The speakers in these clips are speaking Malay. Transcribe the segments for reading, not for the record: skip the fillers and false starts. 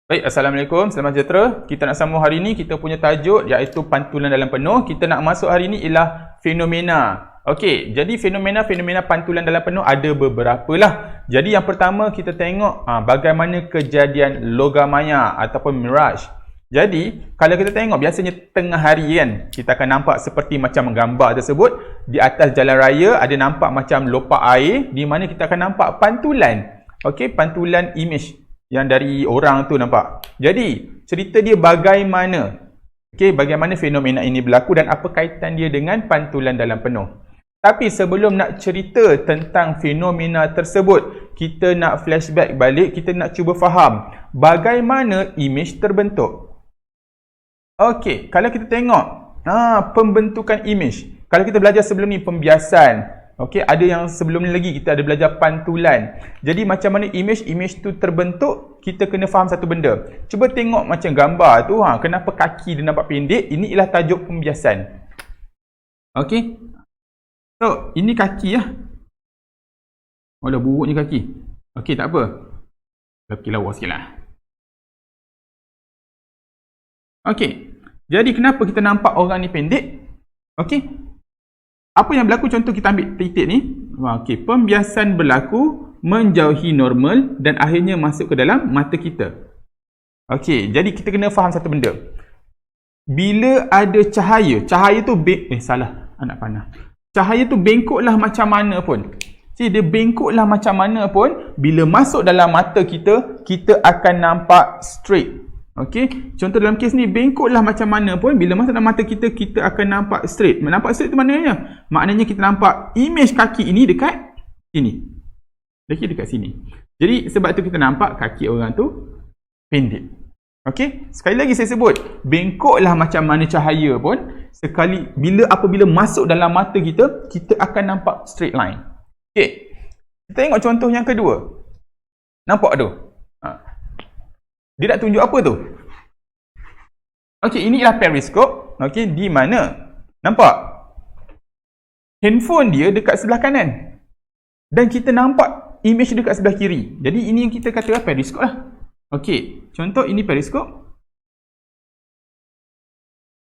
Baik, Assalamualaikum, selamat sejahtera. Kita nak sambung hari ini, kita punya tajuk iaitu pantulan dalam penuh. Kita nak masuk hari ini ialah fenomena. Okey, jadi fenomena-fenomena pantulan dalam penuh ada beberapa lah. Jadi yang pertama kita tengok bagaimana kejadian logam maya ataupun mirage. Jadi, kalau kita tengok biasanya tengah hari kan, kita akan nampak seperti macam gambar tersebut. Di atas jalan raya ada nampak macam lopak air di mana kita akan nampak pantulan. Okey, pantulan image yang dari orang tu nampak. Jadi, cerita dia bagaimana? Okey, bagaimana fenomena ini berlaku dan apa kaitan dia dengan pantulan dalam penuh. Tapi sebelum nak cerita tentang fenomena tersebut, kita nak flashback balik, kita nak cuba faham bagaimana image terbentuk. Okey, kalau kita tengok pembentukan image. Kalau kita belajar sebelum ni pembiasan. Okey, ada yang sebelum ni lagi kita ada belajar pantulan. Jadi macam mana image tu terbentuk, kita kena faham satu benda. Cuba tengok macam gambar tu, kenapa kaki dia nampak pendek? Ini ialah tajuk pembiasan. Okey. So, ini kaki lah. Oh, dah buruknya kaki. Okey, tak apa. Kaki lawa sikit lah. Okey. Jadi kenapa kita nampak orang ni pendek? Okey. Apa yang berlaku, contoh kita ambil titik ni. Okey, pembiasan berlaku menjauhi normal dan akhirnya masuk ke dalam mata kita. Okey, jadi kita kena faham satu benda. Bila ada cahaya tu anak panah. Cahaya tu bengkoklah macam mana pun. Dia bengkoklah macam mana pun, bila masuk dalam mata kita, kita akan nampak straight. Okey, contoh dalam kes ni, bengkoklah macam mana pun, bila masuk dalam mata kita, kita akan nampak straight. Nampak straight tu maknanya? Maknanya kita nampak image kaki ini dekat sini. Dekat sini. Jadi sebab tu kita nampak kaki orang tu pendek. Okey, sekali lagi saya sebut, bengkoklah macam mana cahaya pun, apabila masuk dalam mata kita, kita akan nampak straight line. Okey, kita tengok contoh yang kedua. Nampak tu? Dia nak tunjuk apa tu? Okey, ini ialah periskop. Okey, di mana? Nampak? Handphone dia dekat sebelah kanan. Dan kita nampak image dekat sebelah kiri. Jadi ini yang kita kata periskop lah. Okey, contoh ini periskop.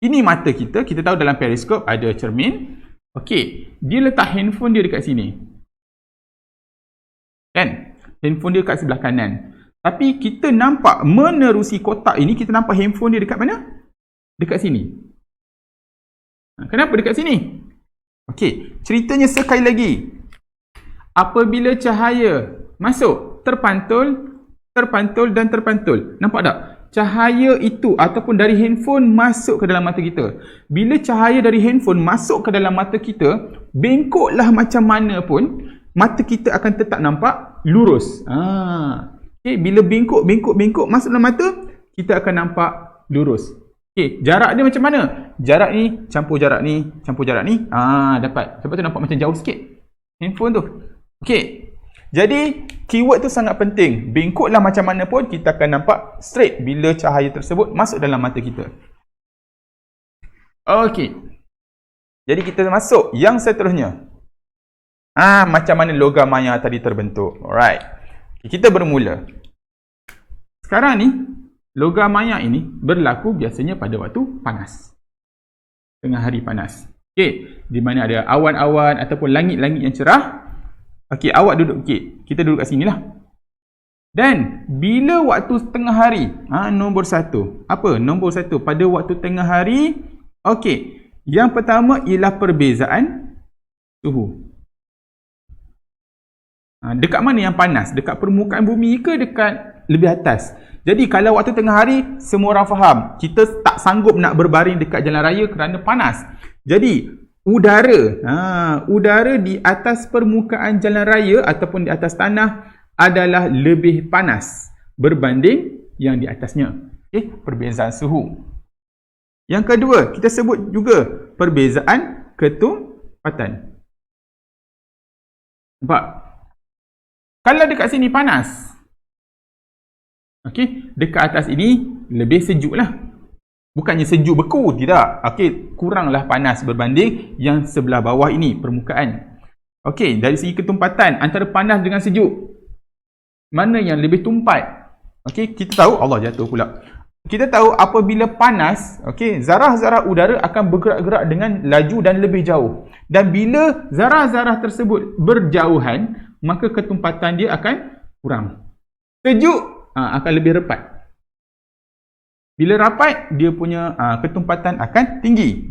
Ini mata kita. Kita tahu dalam periskop ada cermin. Okey, dia letak handphone dia dekat sini. Kan? Handphone dia dekat sebelah kanan. Tapi kita nampak menerusi kotak ini, kita nampak handphone dia dekat mana? Dekat sini. Kenapa dekat sini? Okey, ceritanya sekali lagi. Apabila cahaya masuk, terpantul, dan terpantul. Nampak tak? Cahaya itu ataupun dari handphone masuk ke dalam mata kita. Bila cahaya dari handphone masuk ke dalam mata kita, bengkoklah macam mana pun, mata kita akan tetap nampak lurus. Okay, bila bengkok masuk dalam mata, kita akan nampak lurus. Okay, jarak dia macam mana? Jarak ni, campur jarak ni. Dapat. Sebab tu nampak macam jauh sikit handphone tu. Okay, jadi keyword tu sangat penting. Bengkoklah macam mana pun, kita akan nampak straight bila cahaya tersebut masuk dalam mata kita. Okay, jadi kita masuk yang seterusnya. Macam mana logam maya tadi terbentuk. Alright, kita bermula. Sekarang ni, logam maya ini berlaku biasanya pada waktu panas. Tengah hari panas. Okey, di mana ada awan-awan ataupun langit-langit yang cerah. Okey, awak duduk, kita duduk kat sini lah. Dan bila waktu tengah hari, nombor satu. Apa? Nombor satu, pada waktu tengah hari, okey, yang pertama ialah perbezaan suhu. Dekat mana yang panas? Dekat permukaan bumi ke dekat lebih atas? Jadi kalau waktu tengah hari, semua orang faham, kita tak sanggup nak berbaring dekat jalan raya kerana panas. Jadi udara di atas permukaan jalan raya ataupun di atas tanah adalah lebih panas berbanding yang di atasnya. Okay? Perbezaan suhu. Yang kedua, kita sebut juga perbezaan ketumpatan. Nampak? Kalau dekat sini panas, okey, dekat atas ini lebih sejuk lah. Bukannya sejuk beku, tidak. Okey, kuranglah panas berbanding yang sebelah bawah ini, permukaan. Okey, dari segi ketumpatan antara panas dengan sejuk, mana yang lebih tumpat? Okey, kita tahu Allah jatuh pula. Kita tahu apabila panas, okey, zarah-zarah udara akan bergerak-gerak dengan laju dan lebih jauh. Dan bila zarah-zarah tersebut berjauhan, maka ketumpatan dia akan kurang. Sejuk akan lebih rapat. Bila rapat, dia punya ketumpatan akan tinggi.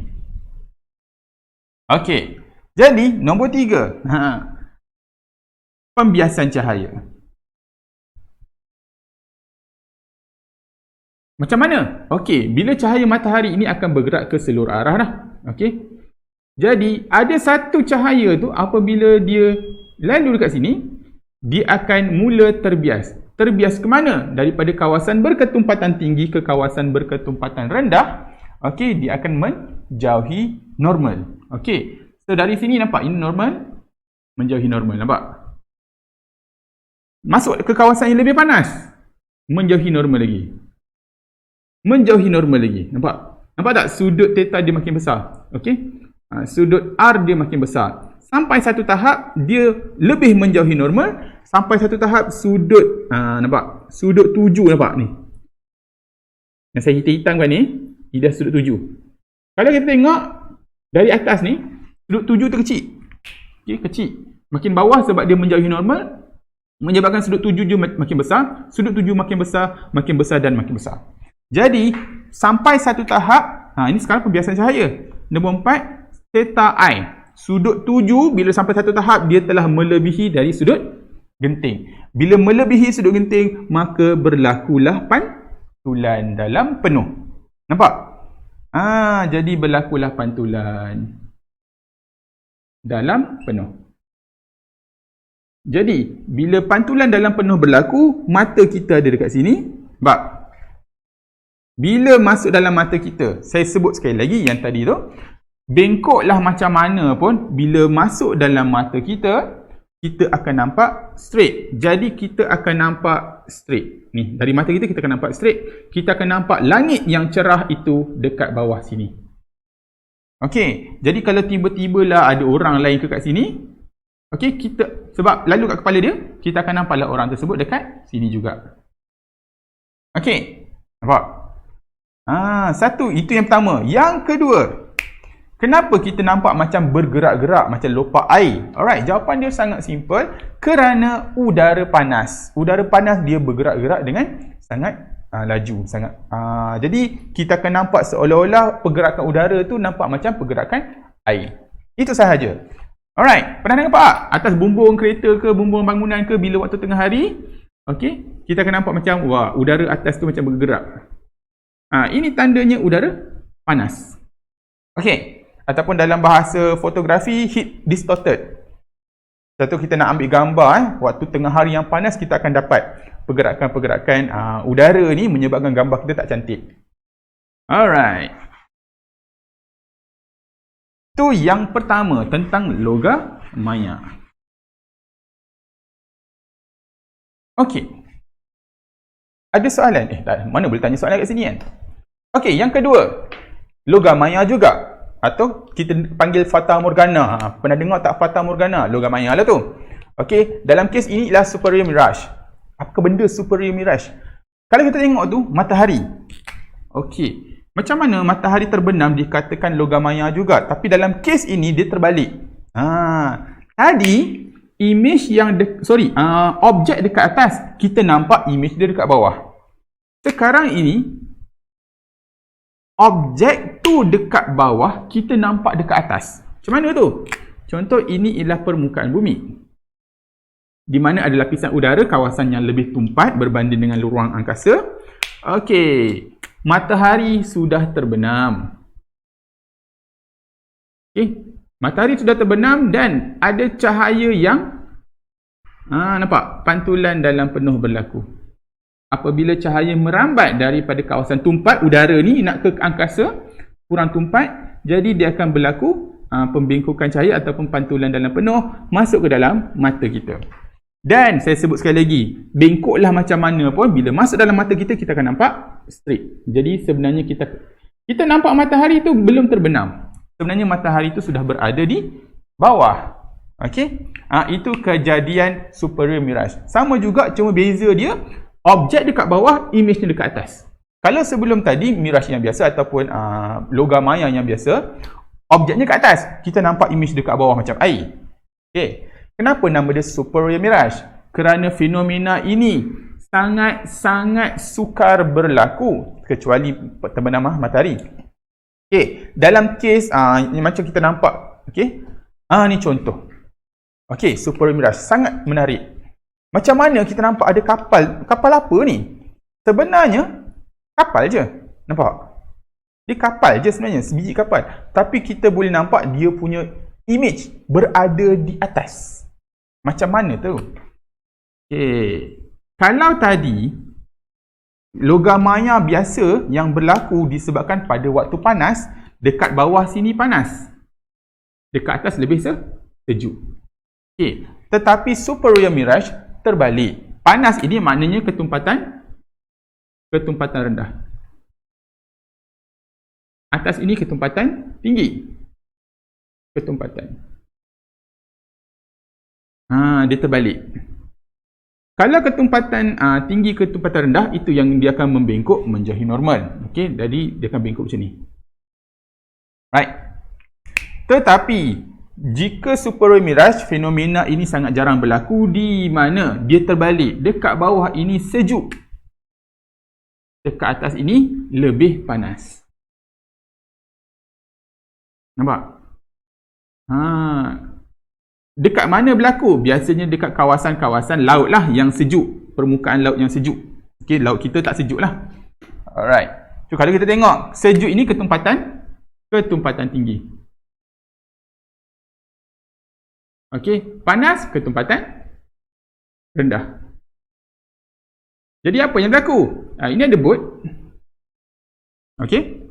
Okey. Jadi, nombor 3. Pembiasan cahaya. Macam mana? Okey, bila cahaya matahari ini akan bergerak ke seluruh arah dah. Okey. Jadi, ada satu cahaya tu apabila dia lalu dekat sini, dia akan mula terbias. Terbias ke mana? Daripada kawasan berketumpatan tinggi ke kawasan berketumpatan rendah. Okey, dia akan menjauhi normal. Okey. So, dari sini nampak ini normal, menjauhi normal. Nampak? Masuk ke kawasan yang lebih panas, menjauhi normal lagi. Menjauhi normal lagi. Nampak? Nampak tak? Sudut theta dia makin besar. Okey? Sudut R dia makin besar. Sampai satu tahap, dia lebih menjauhi normal. Sampai satu tahap, sudut, nampak? Sudut 7 nampak ni. Yang saya hitam-hitamkan ni, ini dah sudut 7. Kalau kita tengok, dari atas ni, sudut 7 tu kecil. Okay, kecil. Makin bawah sebab dia menjauhi normal, menyebabkan sudut 7 dia makin besar. Sudut 7 makin besar dan makin besar. Jadi, sampai satu tahap, ini sekarang pembiasan cahaya. Nombor 4, theta I. Sudut 7, bila sampai satu tahap, dia telah melebihi dari sudut genting. Bila melebihi sudut genting, maka berlakulah pantulan dalam penuh. Nampak? Jadi berlakulah pantulan dalam penuh. Jadi, bila pantulan dalam penuh berlaku, mata kita ada dekat sini. Nampak? Bila masuk dalam mata kita, saya sebut sekali lagi yang tadi tu, bengkoklah macam mana pun, bila masuk dalam mata kita, kita akan nampak straight. Jadi kita akan nampak straight. Ni, dari mata kita, kita akan nampak straight. Kita akan nampak langit yang cerah itu dekat bawah sini. Okey, jadi kalau tiba-tibalah ada orang lain ke kat sini, okey, kita, sebab lalu kat kepala dia, kita akan nampaklah orang tersebut dekat sini juga. Okey, nampak? Satu, itu yang pertama. Yang kedua, kenapa kita nampak macam bergerak-gerak, macam lopak air? Alright, jawapan dia sangat simple. Kerana udara panas. Udara panas dia bergerak-gerak dengan sangat laju. Jadi, kita akan nampak seolah-olah pergerakan udara tu nampak macam pergerakan air. Itu sahaja. Alright, pernah nampak tak? Atas bumbung kereta ke, bumbung bangunan ke, bila waktu tengah hari, okay, kita akan nampak macam, wah, udara atas tu macam bergerak. Ini tandanya udara panas. Okey, ataupun dalam bahasa fotografi, heat distorted. Satu, kita nak ambil gambar, waktu tengah hari yang panas, kita akan dapat pergerakan-pergerakan udara ni menyebabkan gambar kita tak cantik. Alright. Tu yang pertama tentang logam maya. Okey. Ada soalan? Mana boleh tanya soalan kat sini kan? Okey, yang kedua. Logam maya juga. Atau kita panggil Fata Morgana. Pernah dengar tak Fata Morgana? Logam maya lah tu. Okey, dalam kes ini ialah superior mirage. Apa benda superior mirage? Kalau kita tengok tu, matahari. Okey. Macam mana matahari terbenam dikatakan logam maya juga. Tapi dalam kes ini, dia terbalik. Tadi, image yang objek dekat atas, kita nampak image dia dekat bawah. Sekarang ini, objek tu dekat bawah, kita nampak dekat atas. Macam mana tu? Contoh, ini ialah permukaan bumi, di mana ada lapisan udara, kawasan yang lebih tumpat berbanding dengan ruang angkasa. Okey, matahari sudah terbenam. Okey, matahari sudah terbenam dan ada cahaya yang nampak? Pantulan dalam penuh berlaku. Apabila cahaya merambat daripada kawasan tumpat udara ni nak ke angkasa, kurang tumpat, jadi dia akan berlaku pembengkokan cahaya ataupun pantulan dalam penuh masuk ke dalam mata kita. Dan saya sebut sekali lagi, bengkoklah macam mana pun, bila masuk dalam mata kita, kita akan nampak straight. Jadi sebenarnya kita nampak matahari tu belum terbenam. Sebenarnya matahari tu sudah berada di bawah. Okey? Itu kejadian superior mirage. Sama juga, cuma beza dia, Objek dekat bawah, image-nya dekat atas. Kalau sebelum tadi, mirage yang biasa ataupun logam maya yang biasa, objeknya kat atas, kita nampak image dekat bawah macam air. Okay. Kenapa nama dia superior mirage? Kerana fenomena ini sangat-sangat sukar berlaku, kecuali terbenam matahari. Okay. Dalam kes, macam kita nampak, okay. Ni contoh. Okay, superior mirage, sangat menarik. Macam mana kita nampak ada kapal? Kapal apa ni? Sebenarnya, kapal je. Nampak? Dia kapal je sebenarnya, sebiji kapal. Tapi kita boleh nampak dia punya image berada di atas. Macam mana tu? Okay. Kalau tadi, logam maya biasa yang berlaku disebabkan pada waktu panas, dekat bawah sini panas. Dekat atas lebih sejuk. Okay. Tetapi superior mirage terbalik. Panas ini maknanya ketumpatan rendah. Atas ini ketumpatan tinggi. Ketumpatan. Dia terbalik. Kalau ketumpatan tinggi, ketumpatan rendah, itu yang dia akan membengkok menjadi normal. Okey, jadi dia akan bengkok macam ni. Right. Tetapi jika superior mirage, fenomena ini sangat jarang berlaku di mana dia terbalik. Dekat bawah ini sejuk. Dekat atas ini lebih panas. Nampak? Dekat mana berlaku? Biasanya dekat kawasan-kawasan laut lah yang sejuk. Permukaan laut yang sejuk. Okay, laut kita tak sejuk lah. Alright. So, kalau kita tengok, sejuk ini ketumpatan tinggi. Okey, panas, ketumpatan rendah. Jadi apa yang berlaku? Ini ada bot. Okey.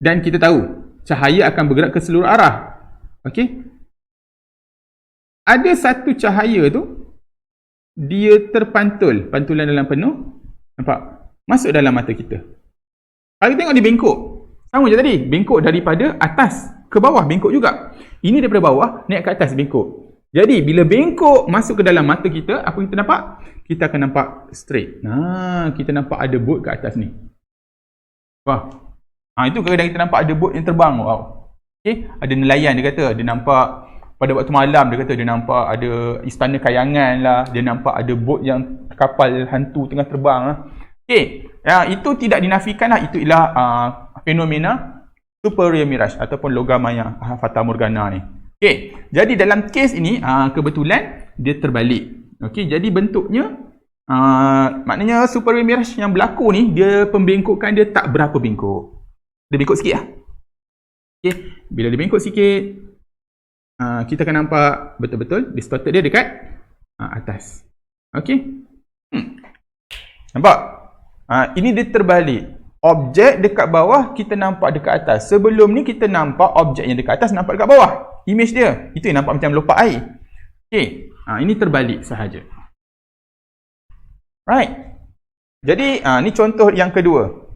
Dan kita tahu, cahaya akan bergerak ke seluruh arah. Okey. Ada satu cahaya tu, dia terpantul, pantulan dalam penuh. Nampak? Masuk dalam mata kita. Kalau kita tengok dia bengkok. Sama je tadi, bengkok daripada atas ke bawah, bengkok juga. Ini daripada bawah, naik ke atas, bengkok. Jadi, bila bengkok masuk ke dalam mata kita, apa yang kita nampak? Kita akan nampak straight. Kita nampak ada bot ke atas ni. Wah. Itu kadang-kadang kita nampak ada bot yang terbang. Wow. Okay. Ada nelayan, dia kata. Dia nampak, pada waktu malam, dia kata, dia nampak ada istana kayangan lah. Dia nampak ada bot yang kapal hantu tengah terbang lah. Okay. Itu tidak dinafikan lah. Itu ialah fenomena superior mirage ataupun logam maya fata morgana ni. Okey, jadi dalam kes ini kebetulan dia terbalik. Okey, jadi bentuknya maknanya superior mirage yang berlaku ni, dia pembengkokan dia tak berapa bengkok. Dia bengkok sikit lah. Okey, bila dia bengkok sikit, kita akan nampak betul-betul distorted dia dekat atas. Okey. Nampak? Ini dia terbalik. Objek dekat bawah kita nampak dekat atas. Sebelum ni kita nampak objek yang dekat atas nampak dekat bawah. Image dia. Itu yang nampak macam lopak air. Okey. Ini terbalik sahaja. Right. Jadi ni contoh yang kedua.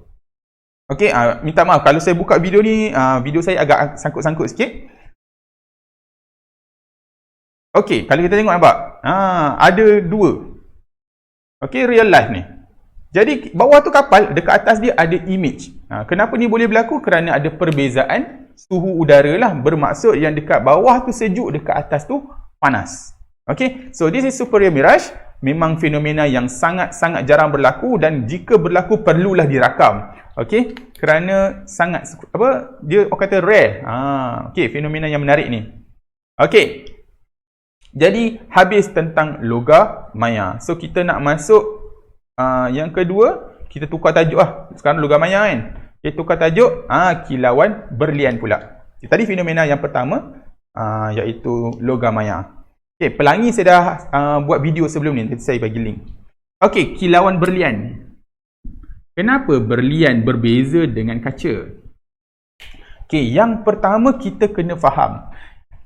Okey, minta maaf kalau saya buka video ni, video saya agak sangkut-sangkut sikit. Okey, kalau kita tengok nampak. Ada dua. Okey, real life ni. Jadi bawah tu kapal, dekat atas dia ada image. Kenapa ni boleh berlaku? Kerana ada perbezaan suhu udara lah. Bermaksud yang dekat bawah tu sejuk, dekat atas tu panas. Okay, so this is superior mirage. Memang fenomena yang sangat-sangat jarang berlaku dan jika berlaku perlulah dirakam. Okay, kerana sangat, dia orang kata rare. Okay, fenomena yang menarik ni. Okay, jadi habis tentang logam maya. So kita nak masuk yang kedua, kita tukar tajuk lah. Sekarang logam maya kan. Kita tukar tajuk, kilauan berlian pula. Tadi fenomena yang pertama, iaitu logam maya. Okay, pelangi saya dah buat video sebelum ni. Nanti saya bagi link. Okay, kilauan berlian. Kenapa berlian berbeza dengan kaca? Okay, yang pertama kita kena faham.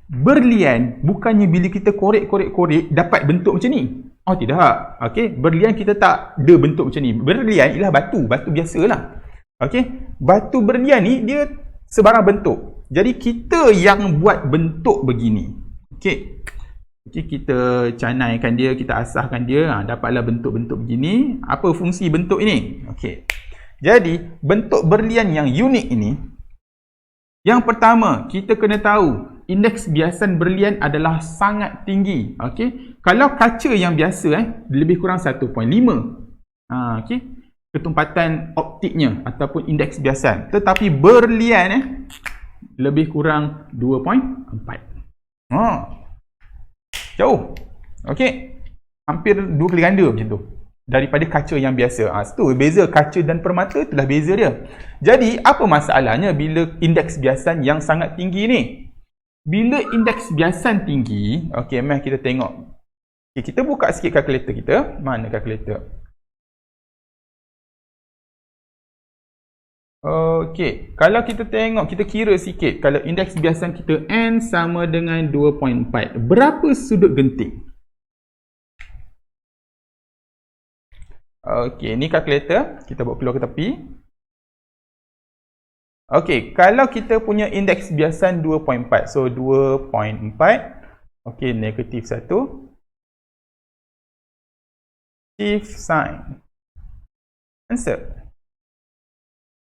Berlian bukannya bila kita korek-korek-korek dapat bentuk macam ni. Oh tidak. Okey, berlian kita tak ada bentuk macam ni. Berlian ialah batu, batu biasalah. Okey, batu berlian ni dia sebarang bentuk. Jadi kita yang buat bentuk begini. Okey. Okay, kita canaikan dia, kita asahkan dia, dapatlah bentuk-bentuk begini. Apa fungsi bentuk ini? Okay. Jadi, bentuk berlian yang unik ini, yang pertama, kita kena tahu indeks biasan berlian adalah sangat tinggi. Okay. Kalau kaca yang biasa, lebih kurang 1.5. Okay. Ketumpatan optiknya ataupun indeks biasan. Tetapi berlian lebih kurang 2.4. Jauh. Okey. Hampir 2 kali ganda macam tu daripada kaca yang biasa. Itu beza kaca dan permata, itulah beza dia. Jadi, apa masalahnya bila indeks biasan yang sangat tinggi ni? Bila indeks biasan tinggi, okey, mari kita tengok. Okay, kita buka sikit kalkulator kita. Mana kalkulator? Okey, kalau kita tengok, kita kira sikit. Kalau indeks biasan kita N sama dengan 2.4, berapa sudut genting? Okey, ni kalkulator. Kita buat keluar ke tepi. Okey, kalau kita punya indeks biasan 2.4. So, 2.4. Okey, negatif 1. Shift sign. Answer.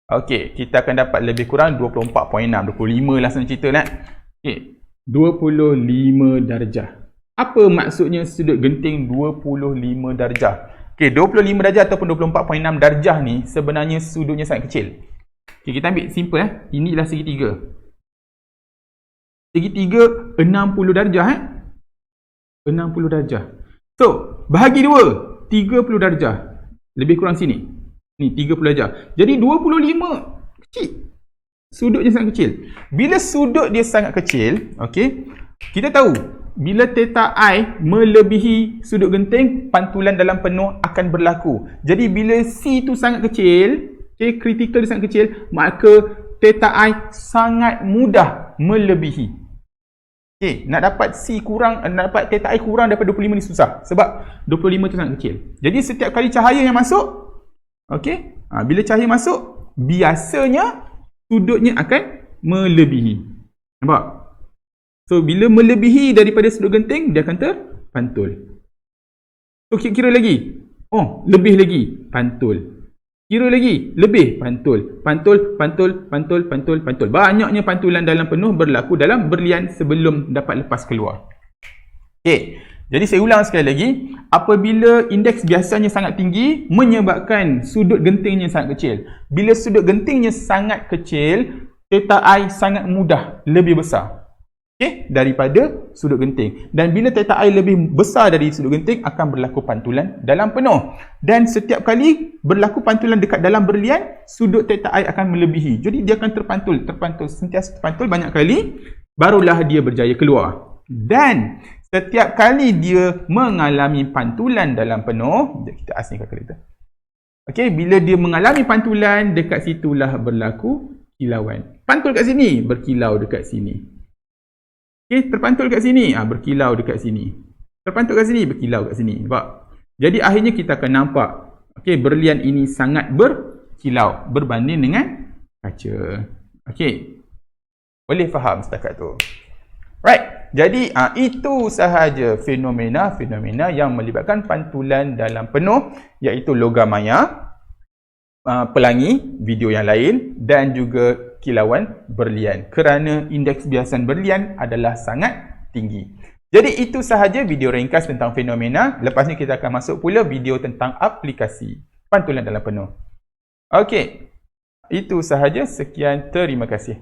Okey, kita akan dapat lebih kurang 24.6. 25 lah senang cerita nak. Okey, 25 darjah. Apa maksudnya sudut genting 25 darjah? Okey, 25 darjah ataupun 24.6 darjah ni sebenarnya sudutnya sangat kecil. Okey, kita ambil simple Inilah segitiga. Segitiga 60 darjah 60 darjah. So, bahagi 2, 30 darjah. Lebih kurang sini. Ni 30 darjah. Jadi 25 kecil. Sudut dia sangat kecil. Bila sudut dia sangat kecil, okey, kita tahu bila theta I melebihi sudut genting, pantulan dalam penuh akan berlaku. Jadi bila C tu sangat kecil, okey, kritikal dia sangat kecil, maka theta I sangat mudah melebihi. Okey, nak dapat C kurang, nak dapat theta I kurang daripada 25 ni susah. Sebab 25 tu sangat kecil. Jadi setiap kali cahaya yang masuk, okey, bila cahaya masuk, biasanya sudutnya akan melebihi. Nampak? So, bila melebihi daripada sudut genting, dia akan terpantul. So, kira lagi. Oh, lebih lagi. Pantul. Kira lagi. Lebih. Pantul. Pantul, pantul, pantul, pantul, pantul. Banyaknya pantulan dalam penuh berlaku dalam berlian sebelum dapat lepas keluar. Okey. Jadi saya ulang sekali lagi, apabila indeks biasanya sangat tinggi menyebabkan sudut gentingnya sangat kecil. Bila sudut gentingnya sangat kecil, theta I sangat mudah lebih besar. Okey, daripada sudut genting. Dan bila theta I lebih besar dari sudut genting, akan berlaku pantulan dalam penuh. Dan setiap kali berlaku pantulan dekat dalam berlian, sudut theta I akan melebihi. Jadi dia akan terpantul, sentiasa terpantul banyak kali, barulah dia berjaya keluar. Dan setiap kali dia mengalami pantulan dalam penuh, kita asingkan kereta. Okey, bila dia mengalami pantulan, dekat situlah berlaku kilauan. Pantul kat sini, berkilau dekat sini. Okey, terpantul kat sini, berkilau dekat sini. Terpantul kat sini, berkilau kat sini. Nampak? Jadi akhirnya kita akan nampak, okey, berlian ini sangat berkilau berbanding dengan kaca. Okey. Boleh faham setakat tu? Right. Jadi itu sahaja fenomena-fenomena yang melibatkan pantulan dalam penuh, iaitu logam maya, pelangi, video yang lain, dan juga kilauan berlian. Kerana indeks biasan berlian adalah sangat tinggi. Jadi itu sahaja video ringkas tentang fenomena. Lepas ni kita akan masuk pula video tentang aplikasi pantulan dalam penuh. Okey. Itu sahaja. Sekian. Terima kasih.